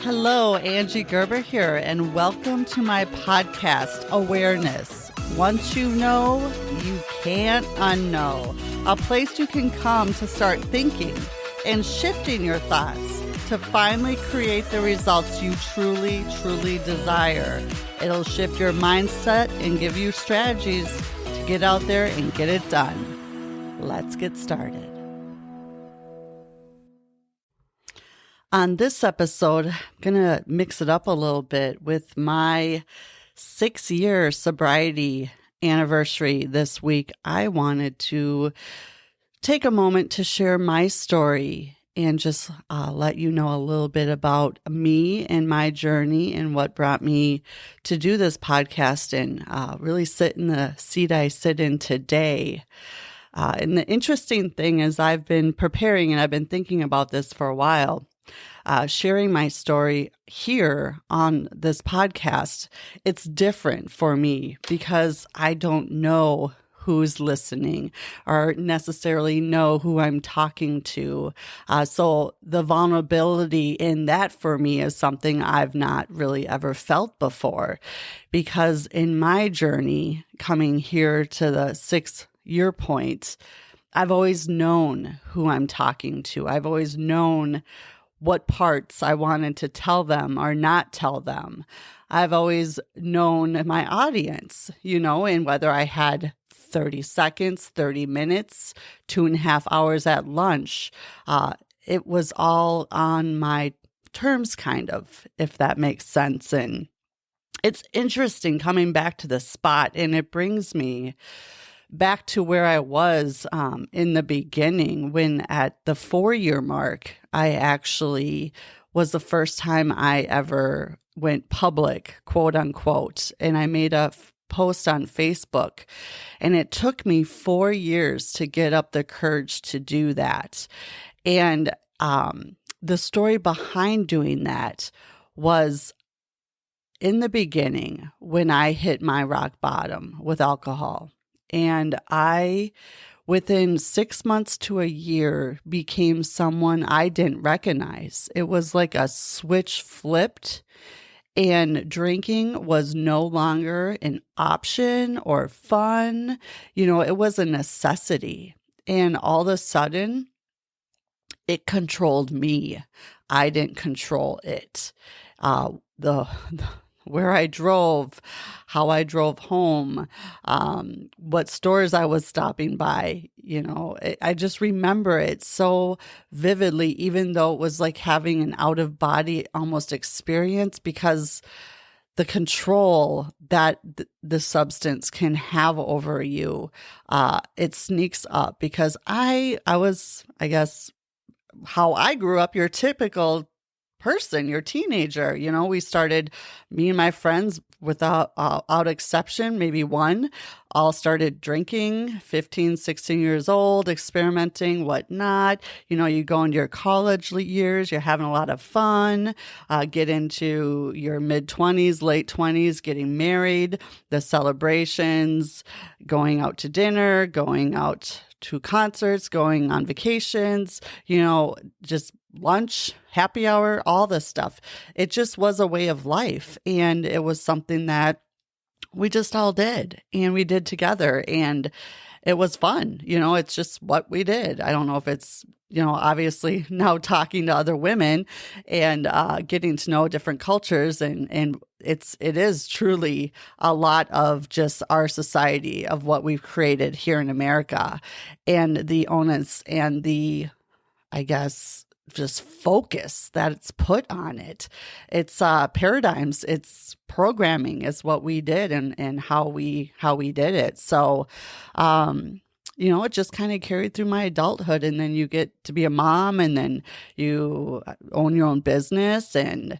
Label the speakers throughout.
Speaker 1: Hello, Angie Gerber here, and welcome to my podcast, Awareness. Once you know, you can't unknow. A place you can come to start thinking and shifting your thoughts to finally create the results you truly, truly desire. It'll shift your mindset and give you strategies to get out there and get it done. Let's get started. On this episode, I'm going to mix it up a little bit with my 6-year sobriety anniversary this week. I wanted to take a moment to share my story and just let you know a little bit about me and my journey and what brought me to do this podcast and really sit in the seat I sit in today. And the interesting thing is I've been preparing and I've been thinking about this for a while. Sharing my story here on this podcast, it's different for me because I don't know who's listening or necessarily know who I'm talking to. So the vulnerability in that for me is something I've not really ever felt before, because in my journey coming here to the 6-year point, I've always known who I'm talking to. I've always known what parts I wanted to tell them or not tell them. I've always known my audience, and whether I had 30 seconds, 30 minutes, 2.5 hours at lunch, it was all on my terms, kind of, if that makes sense. And it's interesting coming back to the spot, and it brings me back to where I was in the beginning, when at the 4-year mark, I actually was the first time I ever went public, quote unquote, and I made a post on Facebook, and it took me 4 years to get up the courage to do that. And the story behind doing that was in the beginning when I hit my rock bottom with alcohol. And I, within 6 months to a year, became someone I didn't recognize. It was like a switch flipped, and drinking was no longer an option or fun. It was a necessity. And all of a sudden, it controlled me. I didn't control it. Where I drove, how I drove home, what stores I was stopping by, I just remember it so vividly, even though it was like having an out-of-body almost experience, because the control that the substance can have over you, it sneaks up. Because I was, I guess, how I grew up, your typical person, your teenager, we started, me and my friends without exception, maybe one, all started drinking, 15, 16 years old, experimenting, whatnot. You go into your college years, you're having a lot of fun, get into your mid-20s, late 20s, getting married, the celebrations, going out to dinner, going out to concerts, going on vacations, just lunch, happy hour, all this stuff. It just was a way of life. And it was something that we just all did, and we did together. And it was fun. It's just what we did. I don't know if it's, obviously now talking to other women and getting to know different cultures. And it is truly a lot of just our society of what we've created here in America, and the onus and the, I guess, just focus that it's put on it. It's paradigms, it's programming is what we did and how we did it. So, it just kind of carried through my adulthood, and then you get to be a mom, and then you own your own business, and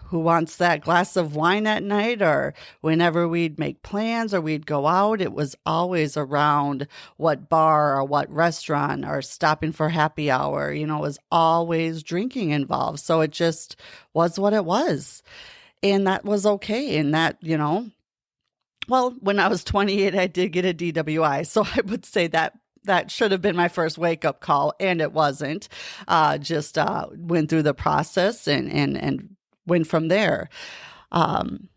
Speaker 1: who wants that glass of wine at night? Or whenever we'd make plans or we'd go out, it was always around what bar or what restaurant or stopping for happy hour. It was always drinking involved. So it just was what it was. And that was okay. And that, well, when I was 28, I did get a DWI. So I would say that that should have been my first wake up call, and it wasn't. Just went through the process and went from there. And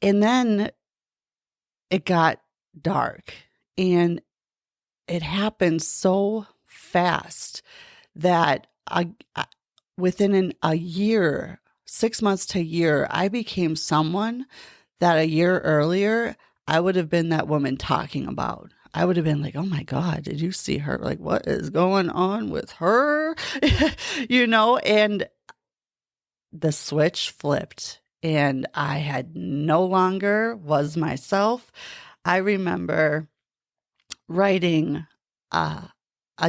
Speaker 1: then it got dark, and it happened so fast that within a year, 6 months to a year, I became someone that a year earlier, I would have been that woman talking about. I would have been like, oh my God, did you see her? Like, what is going on with her? And the switch flipped, and I had no longer was myself. I remember writing a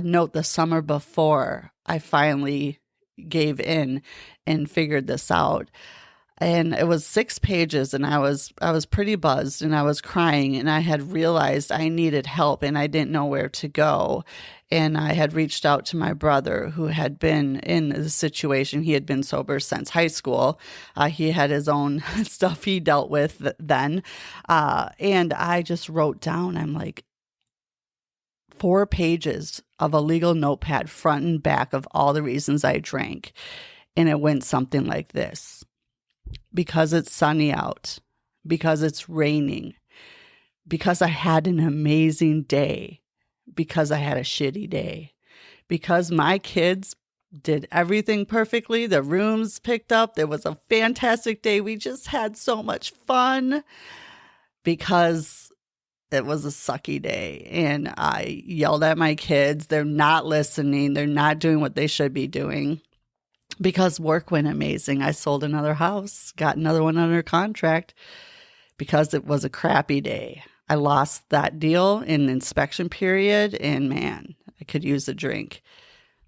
Speaker 1: note the summer before I finally gave in and figured this out. And it was 6 pages, and I was pretty buzzed, and I was crying, and I had realized I needed help, and I didn't know where to go. And I had reached out to my brother, who had been in the situation. He had been sober since high school. He had his own stuff he dealt with then. And I just wrote down, I'm like, 4 pages of a legal notepad, front and back, of all the reasons I drank. And it went something like this: because it's sunny out, because it's raining, because I had an amazing day, because I had a shitty day, because my kids did everything perfectly, the rooms picked up, there was a fantastic day, we just had so much fun, because it was a sucky day, and I yelled at my kids. They're not listening. They're not doing what they should be doing. Because work went amazing. I sold another house, got another one under contract, because it was a crappy day. I lost that deal in the inspection period, and man, I could use a drink.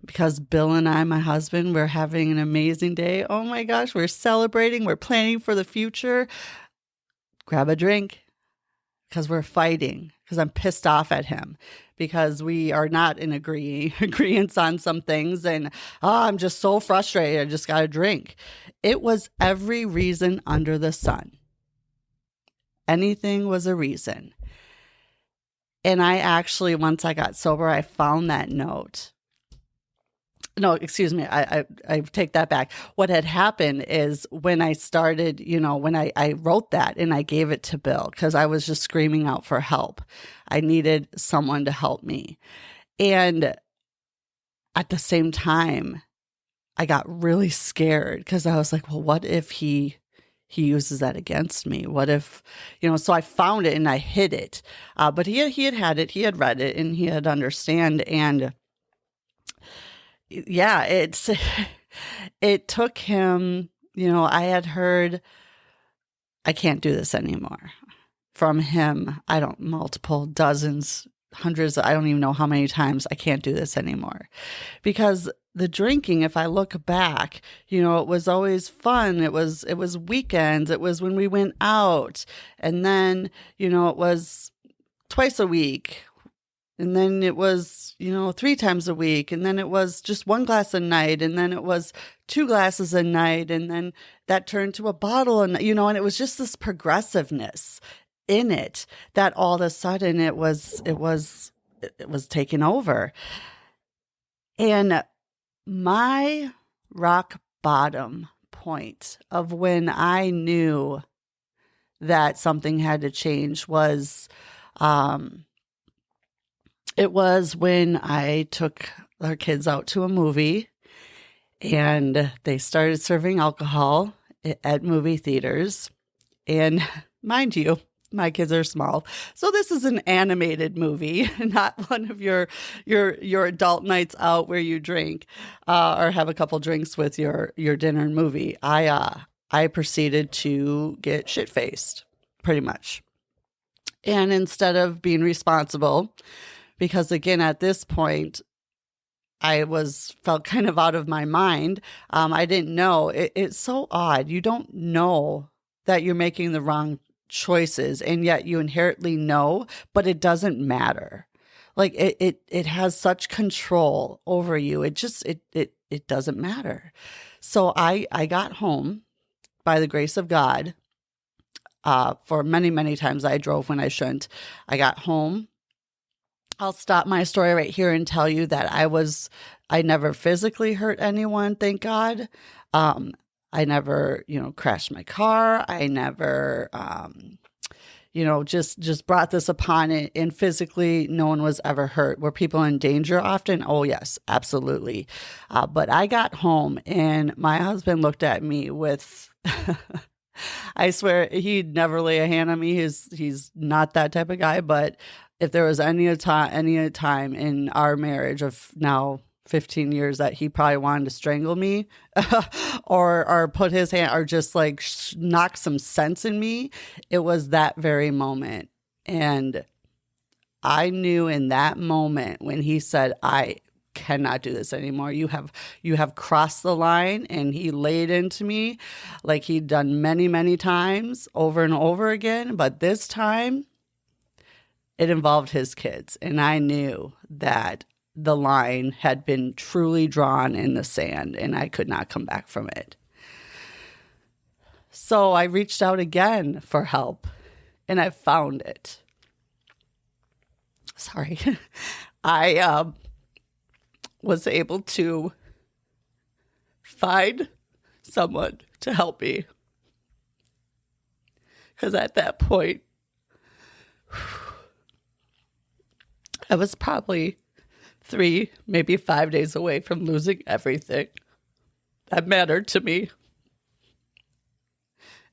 Speaker 1: Because Bill and I, my husband, we're having an amazing day. Oh my gosh, we're celebrating. We're planning for the future. Grab a drink. Because we're fighting, because I'm pissed off at him, because we are not in agreement on some things, and I'm just so frustrated, I just got to drink. It was every reason under the sun. Anything was a reason. And I actually, once I got sober, I found that note. No, excuse me. I take that back. What had happened is when I started, when I wrote that and I gave it to Bill, because I was just screaming out for help. I needed someone to help me. And at the same time, I got really scared, because I was like, well, what if he uses that against me? What if, so I found it and I hid it. But he had it, he had read it, and he had understand. And yeah, it took him, I had heard, I can't do this anymore from him. Multiple dozens, hundreds, I don't even know how many times, I can't do this anymore. Because the drinking, if I look back, it was always fun. It was weekends. It was when we went out, and then, it was twice a week. And then it was, 3 times a week. And then it was just 1 glass a night. And then it was 2 glasses a night. And then that turned to a bottle. And, and it was just this progressiveness in it that all of a sudden it was taken over. And my rock bottom point of when I knew that something had to change was, it was when I took our kids out to a movie, and they started serving alcohol at movie theaters. And mind you, my kids are small, so this is an animated movie, not one of your adult nights out where you drink or have a couple drinks with your dinner and movie. I proceeded to get shit-faced, pretty much. And instead of being responsible, because again, at this point, I felt kind of out of my mind. I didn't know. It's so odd. You don't know that you're making the wrong choices, and yet you inherently know, but it doesn't matter. Like it has such control over you. It doesn't matter. So I got home by the grace of God. For many, many times I drove when I shouldn't. I got home. I'll stop my story right here and tell you that I never physically hurt anyone, thank God. I never, crashed my car. I never, just brought this upon it, and physically no one was ever hurt. Were people in danger often? Oh yes, absolutely. But I got home and my husband looked at me with, I swear he'd never lay a hand on me. He's not that type of guy, but if there was any time in our marriage of now 15 years that he probably wanted to strangle me or put his hand or just like knock some sense in me, it was that very moment. And I knew in that moment when he said, I cannot do this anymore. You have crossed the line, and he laid into me like he'd done many, many times over and over again. But this time it involved his kids. And I knew that the line had been truly drawn in the sand, and I could not come back from it. So I reached out again for help, and I found it. Sorry. I was able to find someone to help me. Because at that point, I was probably 3, maybe 5 days away from losing everything that mattered to me.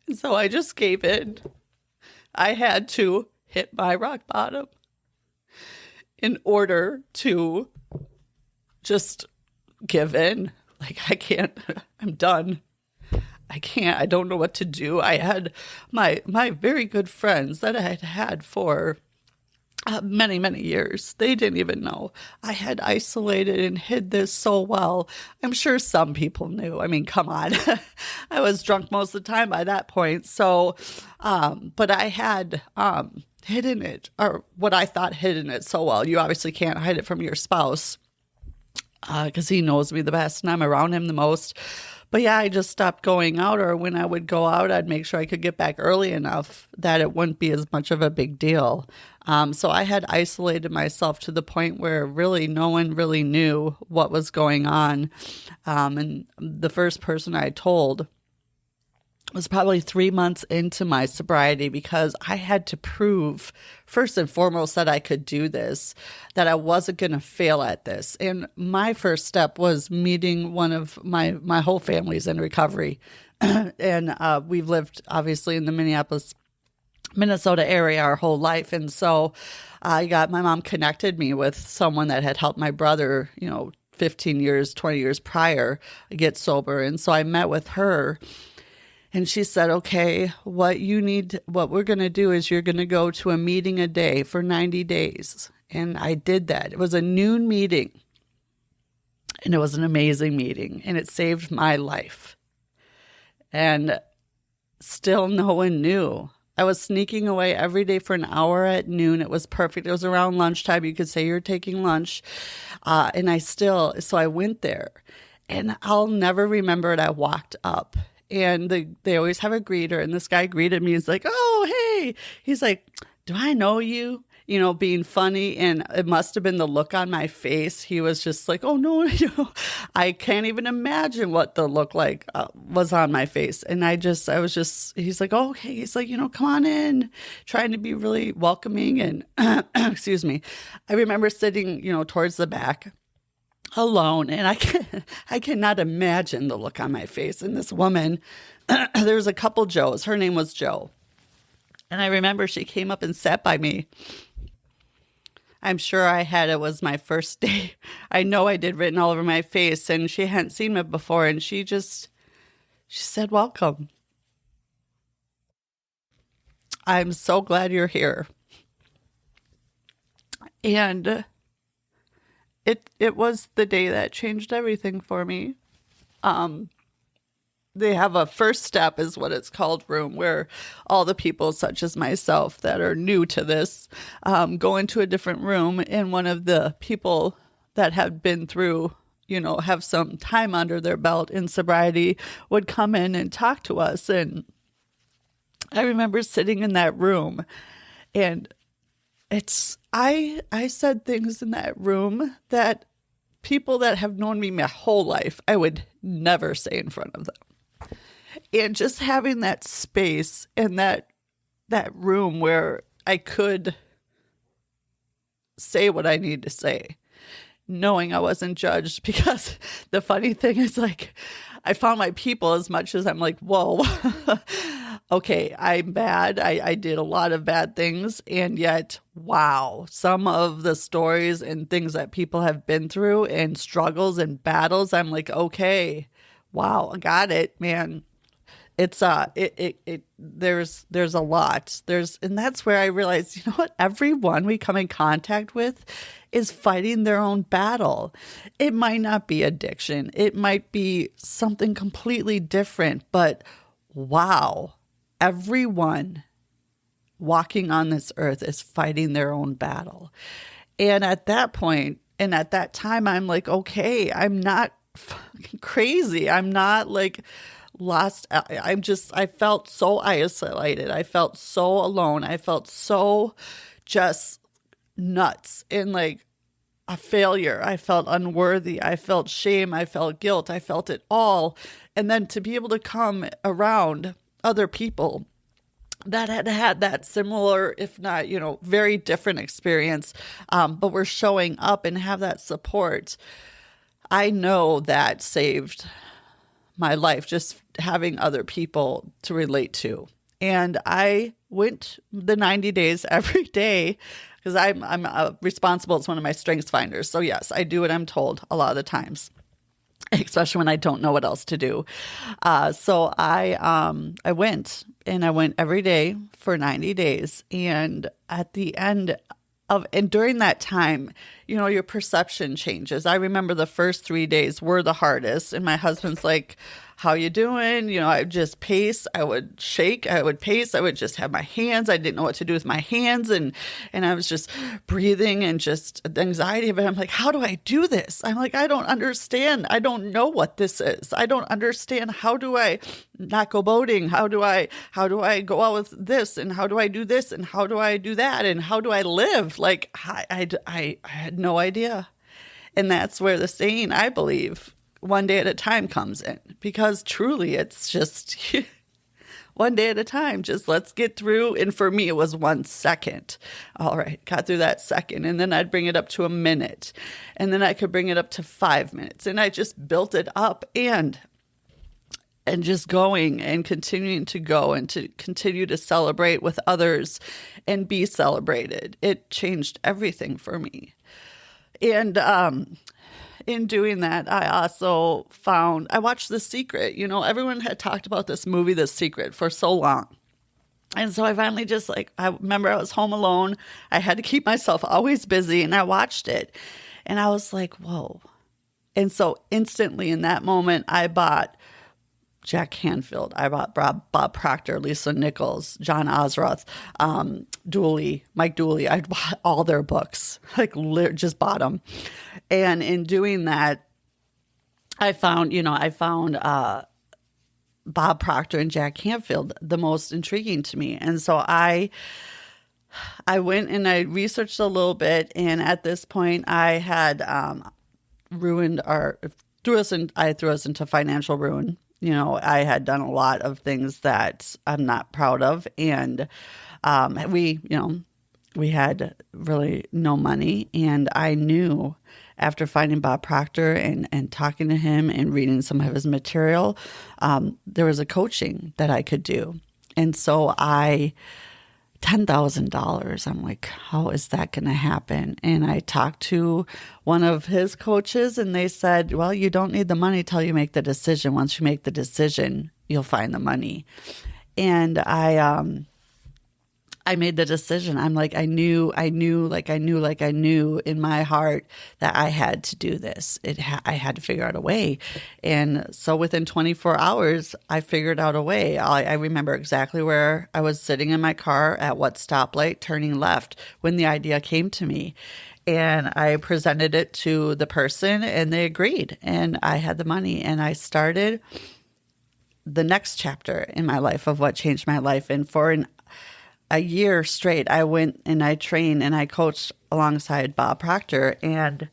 Speaker 1: And so I just gave in. I had to hit my rock bottom in order to just give in. Like, I can't, I'm done. I don't know what to do. I had my very good friends that I had had for many, many years. They didn't even know. I had isolated and hid this so well. I'm sure some people knew. I mean, come on. I was drunk most of the time by that point. So, but I had hidden it, or what I thought hidden it so well. You obviously can't hide it from your spouse because he knows me the best and I'm around him the most. But yeah, I just stopped going out, or when I would go out, I'd make sure I could get back early enough that it wouldn't be as much of a big deal. So I had isolated myself to the point where really no one really knew what was going on. And the first person I told was probably 3 months into my sobriety, because I had to prove, first and foremost, that I could do this, that I wasn't going to fail at this. And my first step was meeting one of my whole family's in recovery. And we've lived, obviously, in the Minnesota area our whole life. And so my mom connected me with someone that had helped my brother, 15 years, 20 years prior get sober. And so I met with her. And she said, okay, what we're going to do is you're going to go to a meeting a day for 90 days. And I did that. It was a noon meeting. And it was an amazing meeting. And it saved my life. And still no one knew. I was sneaking away every day for an hour at noon. It was perfect. It was around lunchtime. You could say you're taking lunch. So I went there. And I'll never remember it. I walked up. And they always have a greeter. And this guy greeted me. He's like, oh, hey. He's like, do I know you? Being funny. And it must have been the look on my face. He was just like, oh, no, I can't even imagine what the look like was on my face. And he's like, oh, okay. He's like, come on in. Trying to be really welcoming. And excuse me. I remember sitting, towards the back, alone, and I cannot imagine the look on my face. And this woman, there was a couple Joes. Her name was Joe. And I remember she came up and sat by me. I'm sure it was my first day. I know I did, written all over my face, and she hadn't seen me before. And she said, welcome. I'm so glad you're here. And it was the day that changed everything for me. They have a first step, is what it's called, room, where all the people such as myself that are new to this go into a different room. And one of the people that have been through, have some time under their belt in sobriety would come in and talk to us. And I remember sitting in that room, and I said things in that room that people that have known me my whole life, I would never say in front of them. And just having that space and that room where I could say what I need to say, knowing I wasn't judged, because the funny thing is, like, I found my people, as much as I'm like, whoa, okay, I'm bad. I did a lot of bad things. And yet, wow, some of the stories and things that people have been through and struggles and battles, I'm like, okay, wow, I got it, man. It's there's a lot. And that's where I realized, you know what? Everyone we come in contact with is fighting their own battle. It might not be addiction. It might be something completely different, but wow, everyone walking on this earth is fighting their own battle. And at that point, and at that time, I'm like, okay, I'm not fucking crazy. I'm not like lost. I felt so isolated. I felt so alone. I felt so just nuts and like a failure. I felt unworthy. I felt shame. I felt guilt. I felt it all. And then to be able to come around other people that had that similar, if not, very different experience, but were showing up and have that support, I know that saved my life, just having other people to relate to. And I went the 90 days every day because I'm responsible. It's one of my strengths finders. So yes, I do what I'm told a lot of the times, especially when I don't know what else to do. So I went every day for 90 days. And at the end and during that time, your perception changes. I remember the first 3 days were the hardest. And my husband's like, how you doing? I would just pace. I would shake. I would pace. I would just have my hands. I didn't know what to do with my hands. And I was just breathing and just the anxiety of it. I'm like, how do I do this? I'm like, I don't understand. I don't know what this is. I don't understand. How do I not go boating? How do I go out with this? And how do I do this? And how do I do that? And how do I live? Like, I had no idea. And that's where the saying, I believe, one day at a time comes in, because truly it's just one day at a time. Just let's get through. And for me, it was 1 second. All right, got through that second. And then I'd bring it up to a minute. And then I could bring it up to 5 minutes. And I just built it up and just going and continuing to go and to continue to celebrate with others and be celebrated. It changed everything for me. And in doing that, I also I watched The Secret. Everyone had talked about this movie, The Secret, for so long. And so I finally just I remember I was home alone. I had to keep myself always busy, and I watched it. And I was like, whoa. And so instantly in that moment, I bought Jack Canfield. I bought Bob Proctor, Lisa Nichols, John Osroth, Mike Dooley. I bought all their books, just bought them. And in doing that, I found Bob Proctor and Jack Canfield the most intriguing to me. And so I went and I researched a little bit. And at this point, I had threw us into financial ruin. I had done a lot of things that I'm not proud of. And we had really no money. And I knew after finding Bob Proctor and talking to him and reading some of his material, there was a coaching that I could do. And so $10,000. I'm like, how is that going to happen? And I talked to one of his coaches and they said, well, you don't need the money till you make the decision. Once you make the decision, you'll find the money. And I made the decision. I'm like, I knew in my heart that I had to do this. I had to figure out a way. And so within 24 hours, I figured out a way. I remember exactly where I was sitting in my car at what stoplight, turning left, when the idea came to me. And I presented it to the person and they agreed. And I had the money and I started the next chapter in my life of what changed my life. And for a year straight, I went and I trained and I coached alongside Bob Proctor. And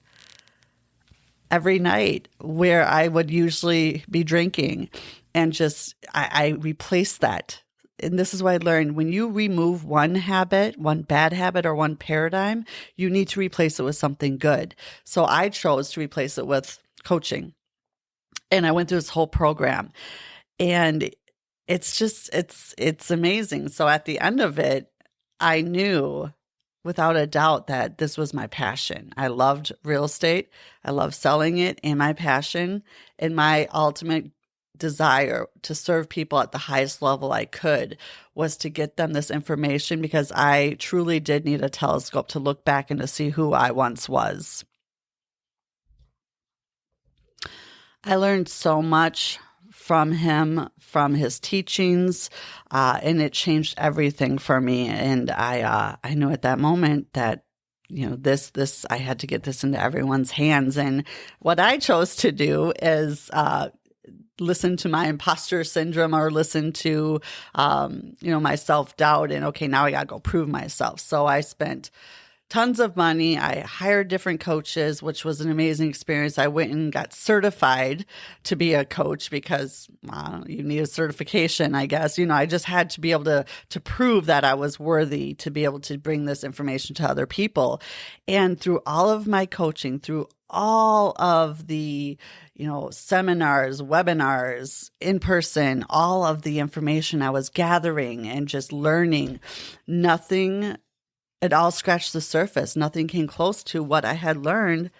Speaker 1: every night where I would usually be drinking and just, I replaced that. And this is what I learned. When you remove one habit, one bad habit or one paradigm, you need to replace it with something good. So I chose to replace it with coaching. And I went through this whole program. And it's amazing. So at the end of it, I knew without a doubt that this was my passion. I loved real estate. I loved selling it, and my passion and my ultimate desire to serve people at the highest level I could was to get them this information, because I truly did need a telescope to look back and to see who I once was. I learned so much from him, from his teachings, and it changed everything for me. And I knew at that moment that, this I had to get this into everyone's hands. And what I chose to do is listen to my imposter syndrome, or listen to my self-doubt, and okay, now I gotta go prove myself. So I spent tons of money. I hired different coaches, which was an amazing experience. I went and got certified to be a coach because you need a certification, I guess. I just had to be able to prove that I was worthy to be able to bring this information to other people. And through all of my coaching, through all of the, seminars, webinars, in person, all of the information I was gathering and just learning, it all scratched the surface. Nothing came close to what I had learned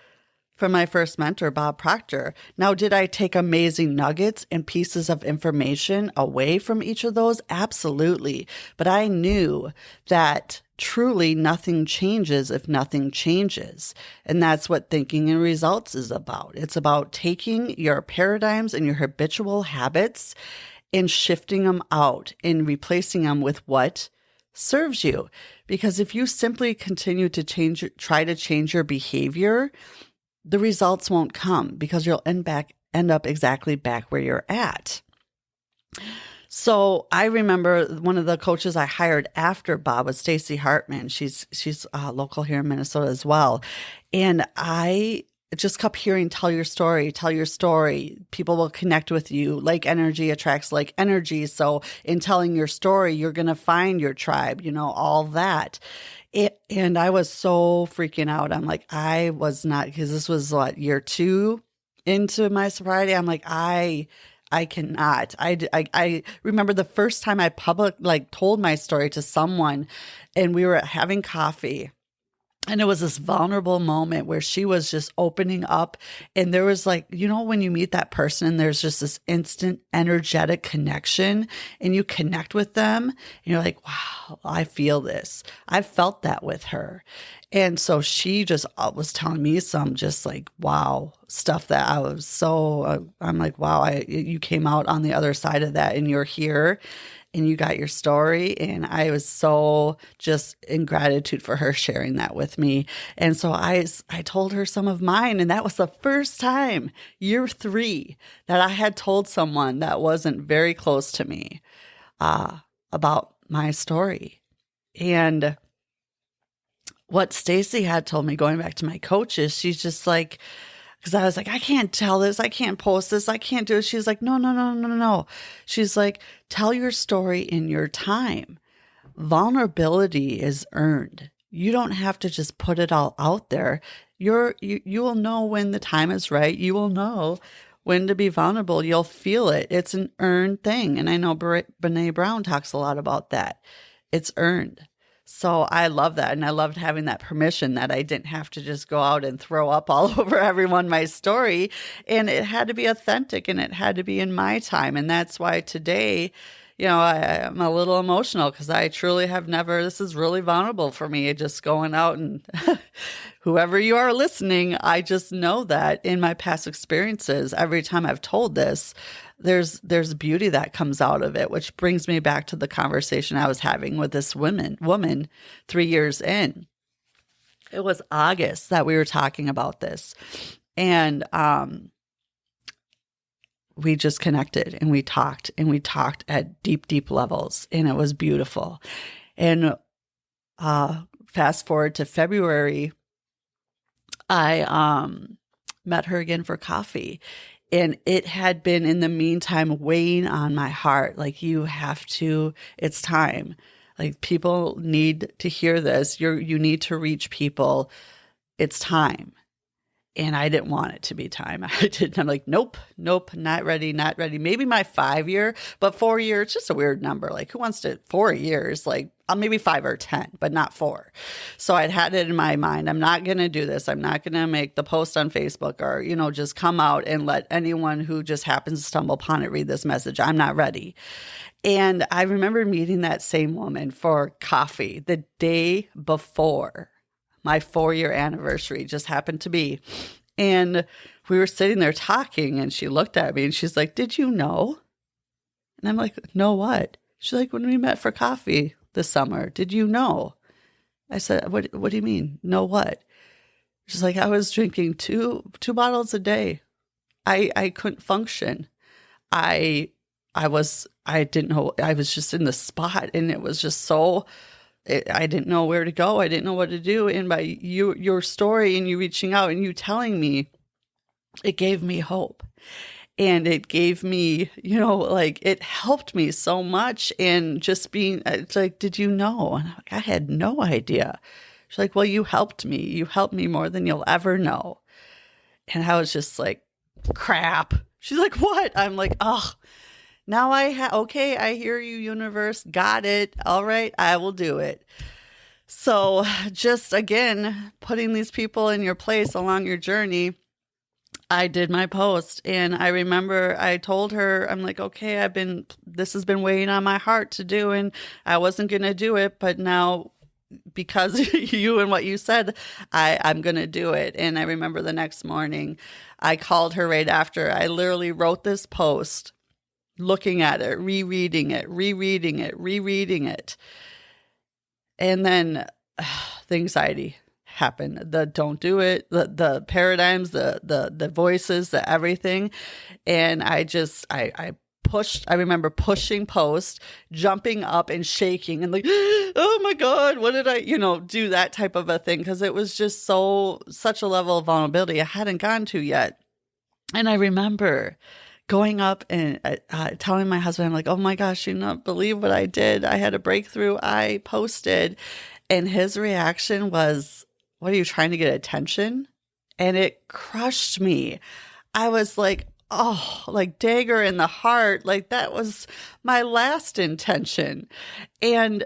Speaker 1: from my first mentor, Bob Proctor. Now, did I take amazing nuggets and pieces of information away from each of those? Absolutely. But I knew that truly nothing changes if nothing changes. And that's what Thinking in Results is about. It's about taking your paradigms and your habitual habits and shifting them out and replacing them with what serves you. Because if you simply continue to try to change your behavior, the results won't come, because you'll end up exactly back where you're at. So I remember one of the coaches I hired after Bob was Stacy Hartman. She's local here in Minnesota as well. And I just kept hearing, tell your story. People will connect with you. Like energy attracts like energy. So in telling your story, you're going to find your tribe, all that. And I was so freaking out. I'm like, I was not, because this was year 2 into my sobriety. I'm like, I cannot. I remember the first time I told my story to someone, and we were having coffee. And it was this vulnerable moment where she was just opening up. And there was when you meet that person and there's just this instant energetic connection and you connect with them and you're like, wow, I feel this. I felt that with her. And so she just was telling me some just wow stuff that I was I'm like, wow, you came out on the other side of that and you're here. And you got your story. And I was so just in gratitude for her sharing that with me. And so I told her some of mine. And that was the first time, year 3, that I had told someone that wasn't very close to me about my story. And what Stacy had told me, going back to my coaches, she's just like, because I was like, I can't tell this. I can't post this. I can't do it. She's like, no. She's like, tell your story in your time. Vulnerability is earned. You don't have to just put it all out there. You will know when the time is right. You will know when to be vulnerable. You'll feel it. It's an earned thing. And I know Brene Brown talks a lot about that. It's earned. So I love that. And I loved having that permission that I didn't have to just go out and throw up all over everyone my story. And it had to be authentic and it had to be in my time. And that's why today, I'm a little emotional because I truly have never, this is really vulnerable for me, just going out and whoever you are listening, I just know that in my past experiences, every time I've told this, there's beauty that comes out of it, which brings me back to the conversation I was having with this woman 3 years in. It was August that we were talking about this. And we just connected and we talked at deep, deep levels. And it was beautiful. And fast forward to February, I met her again for coffee. And it had been in the meantime weighing on my heart. Like, it's time. Like, people need to hear this. You need to reach people. It's time. And I didn't want it to be time. I'm like, nope, not ready. Maybe my 5 year, but 4 years, it's just a weird number. Like, who wants to 4 years? Like, maybe 5 or 10, but not 4. So I'd had it in my mind. I'm not going to do this. I'm not going to make the post on Facebook or, just come out and let anyone who just happens to stumble upon it read this message. I'm not ready. And I remember meeting that same woman for coffee the day before my 4-year anniversary just happened to be. And we were sitting there talking, and she looked at me and she's like, "Did you know?" And I'm like, "Know what?" She's like, "When we met for coffee this summer, did you know?" I said, What do you mean? Know what?" She's like, "I was drinking two bottles a day. I couldn't function. I didn't know. I was just in the spot, and it was just so, I didn't know where to go. I didn't know what to do. And by your story and you reaching out and you telling me, it gave me hope. And it gave me, it helped me so much. And just being, it's like, "Did you know?" And I'm like, "I had no idea." She's like, "Well, you helped me. You helped me more than you'll ever know." And I was just like, crap. She's like, "What?" I'm like, "Oh, now okay, I hear you, universe. Got it. All right, I will do it." So just, again, putting these people in your place along your journey, I did my post. And I remember I told her, I'm like, "Okay, this has been weighing on my heart to do, and I wasn't going to do it, but now because you and what you said, I'm going to do it." And I remember the next morning, I called her right after. I literally wrote this post, looking at it, rereading it. And then the anxiety happened. The don't do it, the paradigms, the voices, the everything. And I pushed. I remember pushing post, jumping up and shaking and like, "Oh my God, what did I, do that type of a thing?" Because it was just such a level of vulnerability I hadn't gone to yet. And I remember going up and telling my husband, I'm like, "Oh my gosh, you don't believe what I did. I had a breakthrough. I posted." And his reaction was, "What, are you trying to get attention?" And it crushed me. I was like, oh, like dagger in the heart. Like, that was my last intention. And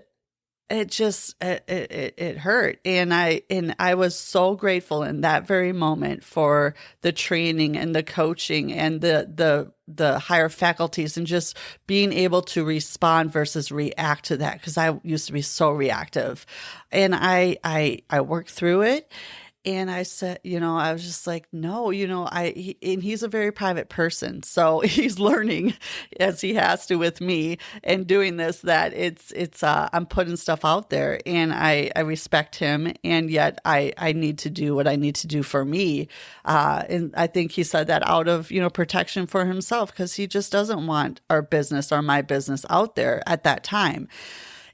Speaker 1: it just, it hurt. And I was so grateful in that very moment for the training and the coaching and the higher faculties, and just being able to respond versus react to that. Cause I used to be so reactive, and I worked through it. And I said, I was just like, no, and he's a very private person. So he's learning, as he has to with me, and doing this, that I'm putting stuff out there, and I respect him. And yet I need to do what I need to do for me. And I think he said that out of, protection for himself, because he just doesn't want our business or my business out there at that time.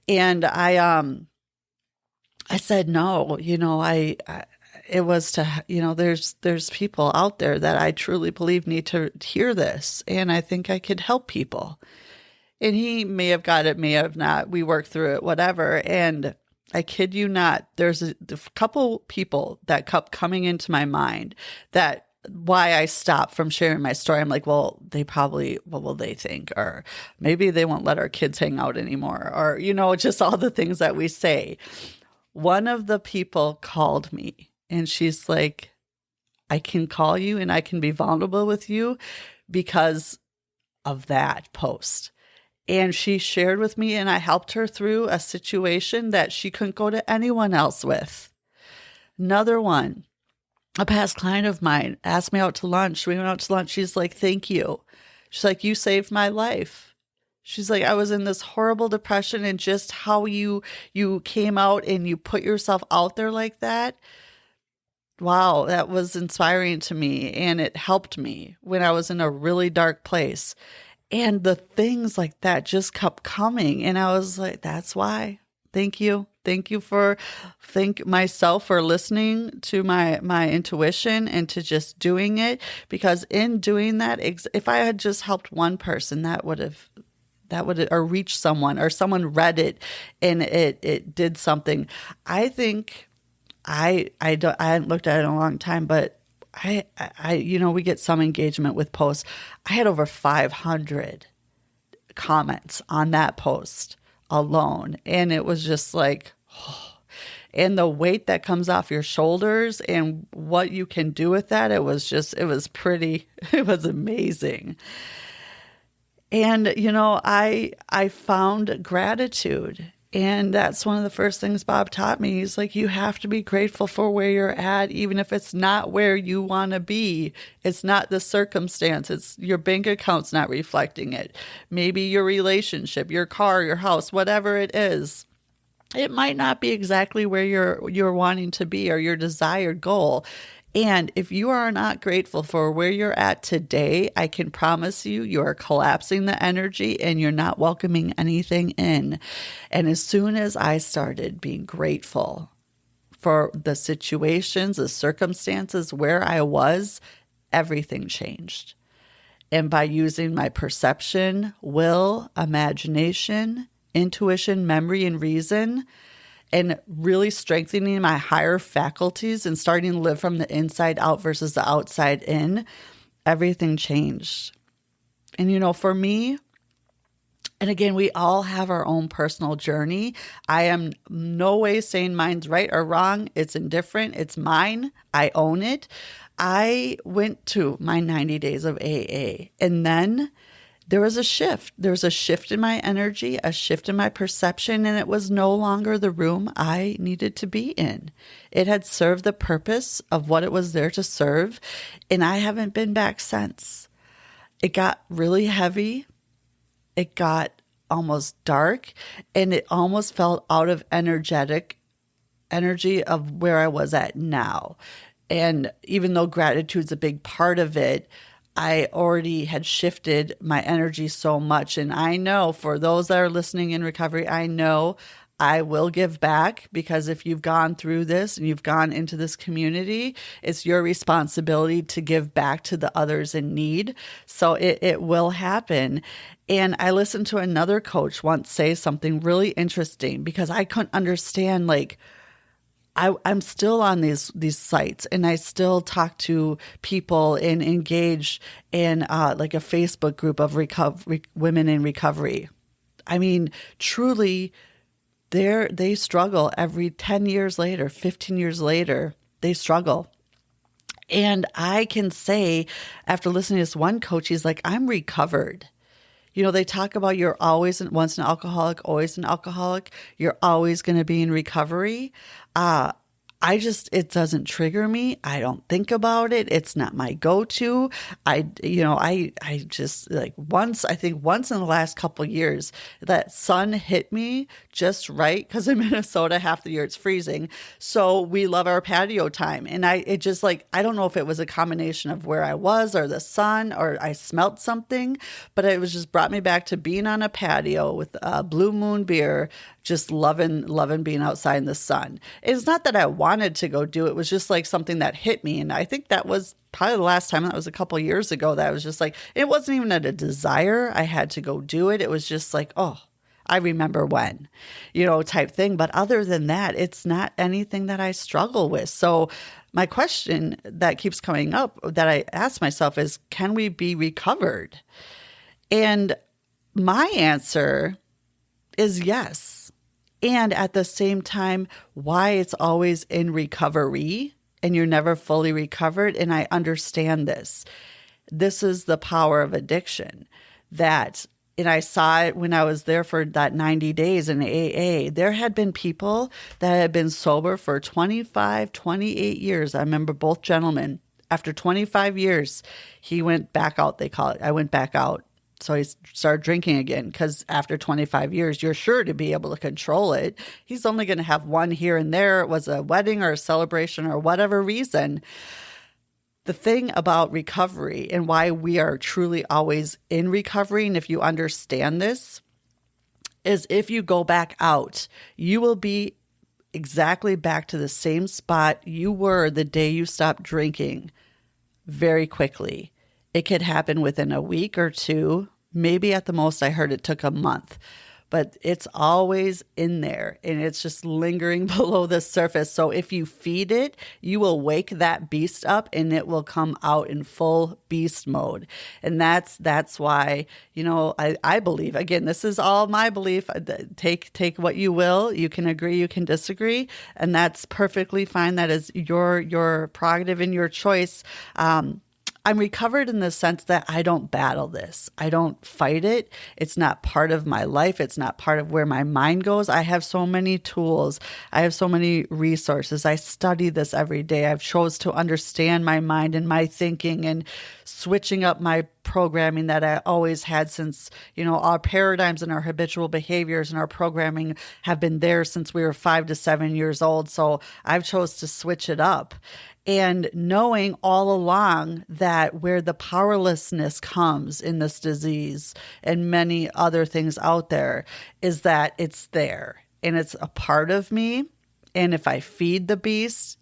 Speaker 1: And I said, no, it was to, there's people out there that I truly believe need to hear this. And I think I could help people. And he may have got it, may have not. We worked through it, whatever. And I kid you not, there's a couple people that kept coming into my mind that why I stopped from sharing my story. I'm like, well, what will they think? Or maybe they won't let our kids hang out anymore. Or, just all the things that we say. One of the people called me. And she's like, "I can call you and I can be vulnerable with you because of that post." And she shared with me, and I helped her through a situation that she couldn't go to anyone else with. Another one, a past client of mine, asked me out to lunch. We went out to lunch. She's like, "Thank you." She's like, "You saved my life." She's like, "I was in this horrible depression, and just how you came out and you put yourself out there like that. Wow, that was inspiring to me, and it helped me when I was in a really dark place." And the things like that just kept coming. And I was like, that's why Thank you. Thank myself for listening to my intuition and to just doing it. Because in doing that, if I had just helped one person, that would have, or reached someone, or someone read it and it did something. I think I hadn't looked at it in a long time, but we get some engagement with posts. I had over 500 comments on that post alone. And it was just like, and the weight that comes off your shoulders and what you can do with that, it was amazing. And, I found gratitude. And that's one of the first things Bob taught me. He's like, you have to be grateful for where you're at, even if it's not where you want to be. It's not the circumstance. It's your bank account's not reflecting it. Maybe your relationship, your car, your house, whatever it is. It might not be exactly where you're wanting to be or your desired goal. And if you are not grateful for where you're at today, I can promise you are collapsing the energy and you're not welcoming anything in. And as soon as I started being grateful for the situations, the circumstances where I was, everything changed. And by using my perception, will, imagination, intuition, memory, and reason, and really strengthening my higher faculties and starting to live from the inside out versus the outside in, everything changed. And, for me, and again, we all have our own personal journey. I am no way saying mine's right or wrong. It's indifferent. It's mine. I own it. I went to my 90 days of AA, and then there was a shift. There was a shift in my energy, a shift in my perception, and it was no longer the room I needed to be in. It had served the purpose of what it was there to serve, and I haven't been back since. It got really heavy. It got almost dark, and it almost felt out of energy of where I was at now. And even though gratitude's a big part of it, I already had shifted my energy so much. And I know for those that are listening in recovery, I know I will give back, because if you've gone through this and you've gone into this community, it's your responsibility to give back to the others in need. So it will happen. And I listened to another coach once say something really interesting, because I couldn't understand, I'm still on these sites, and I still talk to people and engage in a Facebook group of women in recovery. I mean, truly, they struggle every 10 years later, 15 years later, they struggle. And I can say, after listening to this one coach, he's like, I'm recovered. They talk about you're always once an alcoholic, always an alcoholic. You're always going to be in recovery. It doesn't trigger me. I don't think about it. It's not my go-to. I just once in the last couple of years, that sun hit me just right, because in Minnesota, half the year it's freezing. So we love our patio time. And I don't know if it was a combination of where I was or the sun, or I smelt something, but it was just brought me back to being on a patio with a Blue Moon beer, just loving being outside in the sun. It's not that I wanted to go do it. It was just something that hit me. And I think that was probably the last time. That was a couple of years ago, that I was just it wasn't even a desire I had to go do it. It was just oh, I remember when, type thing. But other than that, it's not anything that I struggle with. So my question that keeps coming up that I ask myself is, can we be recovered? And my answer is yes. And at the same time, why it's always in recovery and you're never fully recovered. And I understand this. This is the power of addiction. And I saw it when I was there for that 90 days in AA. There had been people that had been sober for 25, 28 years. I remember both gentlemen. After 25 years, he went back out, they call it. I went back out. So he started drinking again, because after 25 years, you're sure to be able to control it. He's only going to have one here and there. It was a wedding or a celebration or whatever reason. The thing about recovery and why we are truly always in recovery, and if you understand this, is if you go back out, you will be exactly back to the same spot you were the day you stopped drinking very quickly. It could happen within a week or two. Maybe at the most, I heard it took a month, but it's always in there and it's just lingering below the surface. So if you feed it, you will wake that beast up and it will come out in full beast mode. And that's why, I believe, again, this is all my belief. Take what you will. You can agree, you can disagree, and that's perfectly fine. That is your prerogative and your choice. I'm recovered in the sense that I don't battle this. I don't fight it. It's not part of my life. It's not part of where my mind goes. I have so many tools. I have so many resources. I study this every day. I've chose to understand my mind and my thinking and switching up my programming that I always had since, our paradigms and our habitual behaviors and our programming have been there since we were 5 to 7 years old. So I've chose to switch it up. And knowing all along that where the powerlessness comes in this disease and many other things out there is that it's there and it's a part of me. And if I feed the beast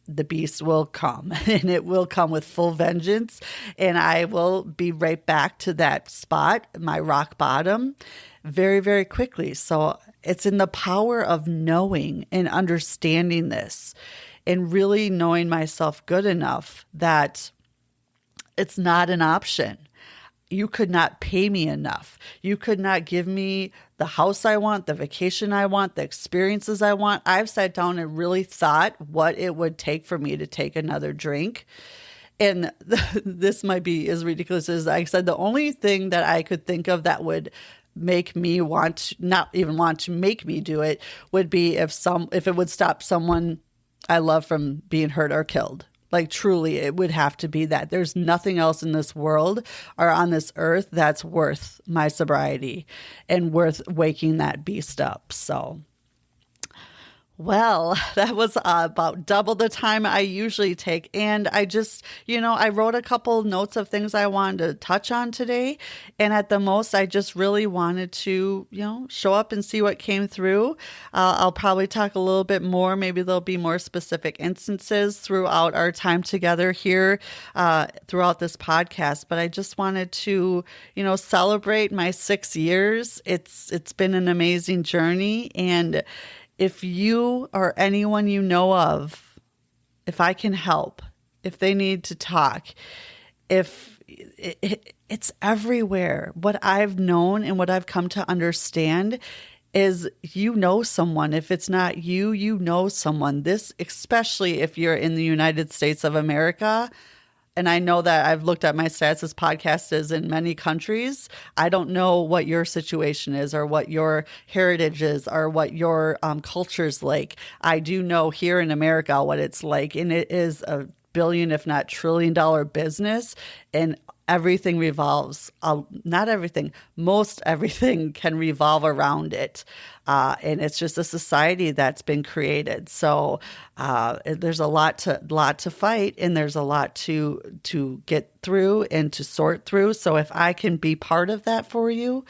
Speaker 1: will come and it will come with full vengeance. And I will be right back to that spot, my rock bottom, very, very quickly. So it's in the power of knowing and understanding this and really knowing myself good enough that it's not an option. You could not pay me enough. You could not give me the house I want, the vacation I want, the experiences I want. I've sat down and really thought what it would take for me to take another drink. And this might be as ridiculous as I said. The only thing that I could think of that would make me not even want to make me do it would be if it would stop someone I love from being hurt or killed. Like truly, it would have to be that. There's nothing else in this world or on this earth that's worth my sobriety and worth waking that beast up. So, well, that was about double the time I usually take. And I just, I wrote a couple notes of things I wanted to touch on today. And at the most, I just really wanted to, show up and see what came through. I'll probably talk a little bit more. Maybe there'll be more specific instances throughout our time together here, throughout this podcast. But I just wanted to, celebrate my 6 years. It's been an amazing journey. And if you or anyone you know of, if I can help, if they need to talk, it's everywhere. What I've known and what I've come to understand is someone. If it's not you know someone. This, especially if you're in the United States of America. And I know that I've looked at my stats. This podcast is in many countries. I don't know what your situation is or what your heritage is or what your culture's like. I do know here in America what it's like. And it is a billion, if not trillion-dollar business. And everything revolves, not everything, most everything can revolve around it. And it's just a society that's been created. So there's a lot to fight, and there's a lot to get through and to sort through. So if I can be part of that for you,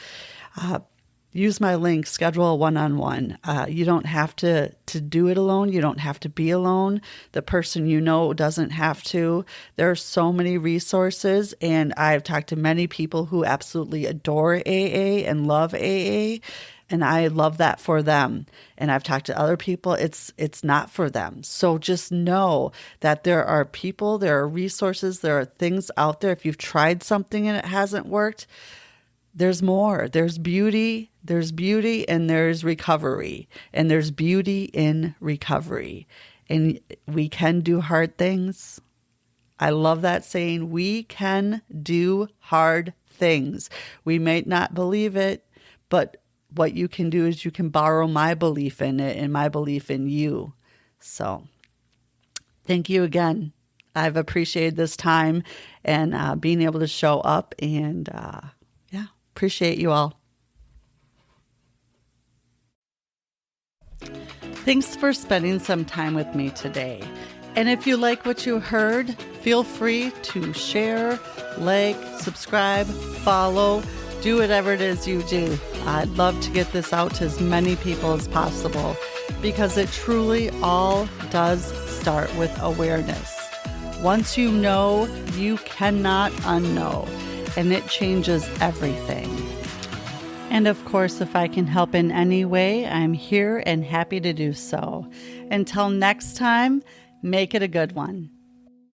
Speaker 1: use my link, schedule a one-on-one. You don't have to do it alone. You don't have to be alone. The person doesn't have to. There are so many resources, and I've talked to many people who absolutely adore AA and love AA, and I love that for them. And I've talked to other people, it's not for them. So just know that there are people, there are resources, there are things out there. If you've tried something and it hasn't worked, there's more. There's beauty, and there's recovery, and there's beauty in recovery. And we can do hard things. I love that saying. We can do hard things. We may not believe it, but what you can do is you can borrow my belief in it and my belief in you. So thank you again. I've appreciated this time and being able to show up, and appreciate you all. Thanks for spending some time with me today. And if you like what you heard, feel free to share, like, subscribe, follow, Do whatever it is you do. I'd love to get this out to as many people as possible because it truly all does start with awareness. Once you know, you cannot unknow, and it changes everything. And of course, if I can help in any way, I'm here and happy to do so. Until next time, make it a good one.